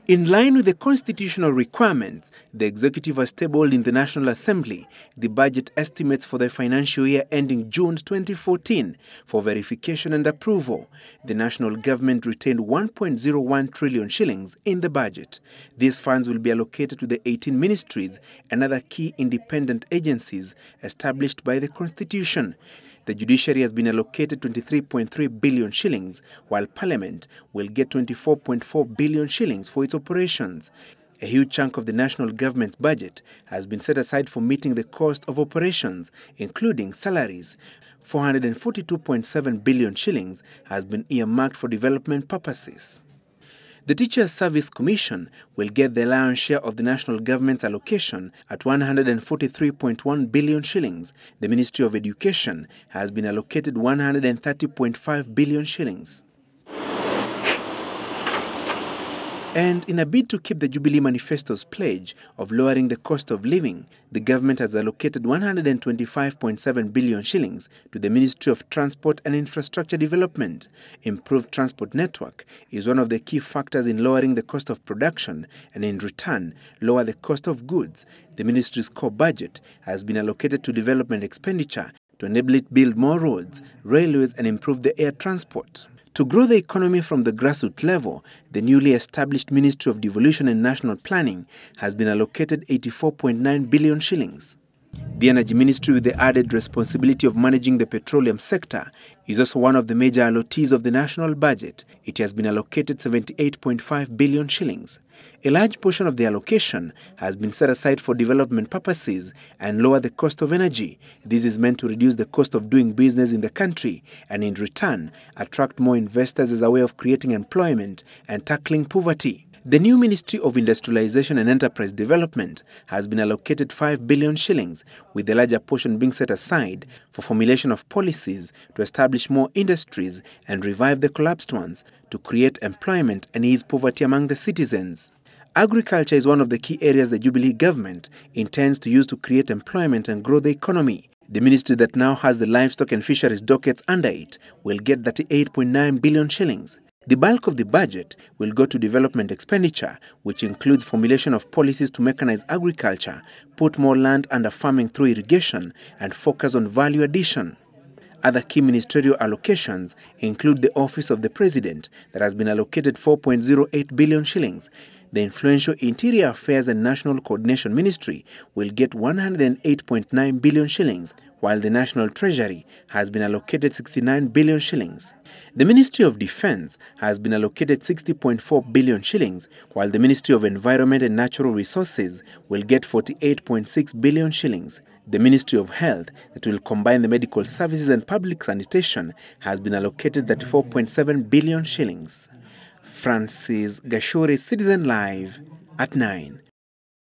In line with the constitutional requirements, the executive has tabled in the National Assembly the budget estimates for the financial year ending June 2014 for verification and approval. The national government retained 1.01 trillion shillings in the budget. These funds will be allocated to the 18 ministries and other key independent agencies established by the Constitution. The judiciary has been allocated 23.3 billion shillings, while Parliament will get 24.4 billion shillings for its operations. A huge chunk of the national government's budget has been set aside for meeting the cost of operations, including salaries. 442.7 billion shillings has been earmarked for development purposes. The Teachers' Service Commission will get the lion's share of the national government's allocation at 143.1 billion shillings. The Ministry of Education has been allocated 130.5 billion shillings. And in a bid to keep the Jubilee Manifesto's pledge of lowering the cost of living, the government has allocated 125.7 billion shillings to the Ministry of Transport and Infrastructure Development. Improved transport network is one of the key factors in lowering the cost of production and in return lower the cost of goods. The ministry's core budget has been allocated to development expenditure to enable it build more roads, railways and improve the air transport. To grow the economy from the grassroots level, the newly established Ministry of Devolution and National Planning has been allocated 84.9 billion shillings. The Energy Ministry, with the added responsibility of managing the petroleum sector, is also one of the major allottees of the national budget. It has been allocated 78.5 billion shillings. A large portion of the allocation has been set aside for development purposes and lower the cost of energy. This is meant to reduce the cost of doing business in the country and in return attract more investors as a way of creating employment and tackling poverty. The new Ministry of Industrialization and Enterprise Development has been allocated 5 billion shillings, with the larger portion being set aside for formulation of policies to establish more industries and revive the collapsed ones, to create employment and ease poverty among the citizens. Agriculture is one of the key areas the Jubilee government intends to use to create employment and grow the economy. The ministry that now has the livestock and fisheries dockets under it will get 38.9 billion shillings. The bulk of the budget will go to development expenditure, which includes formulation of policies to mechanize agriculture, put more land under farming through irrigation, and focus on value addition. Other key ministerial allocations include the Office of the President that has been allocated 4.08 billion shillings. The influential Interior Affairs and National Coordination Ministry will get 108.9 billion shillings, while the National Treasury has been allocated 69 billion shillings. The Ministry of Defence has been allocated 60.4 billion shillings, while the Ministry of Environment and Natural Resources will get 48.6 billion shillings. The Ministry of Health, that will combine the medical services and public sanitation, has been allocated 34.7 billion shillings. Francis Gachuri, Citizen Live at 9.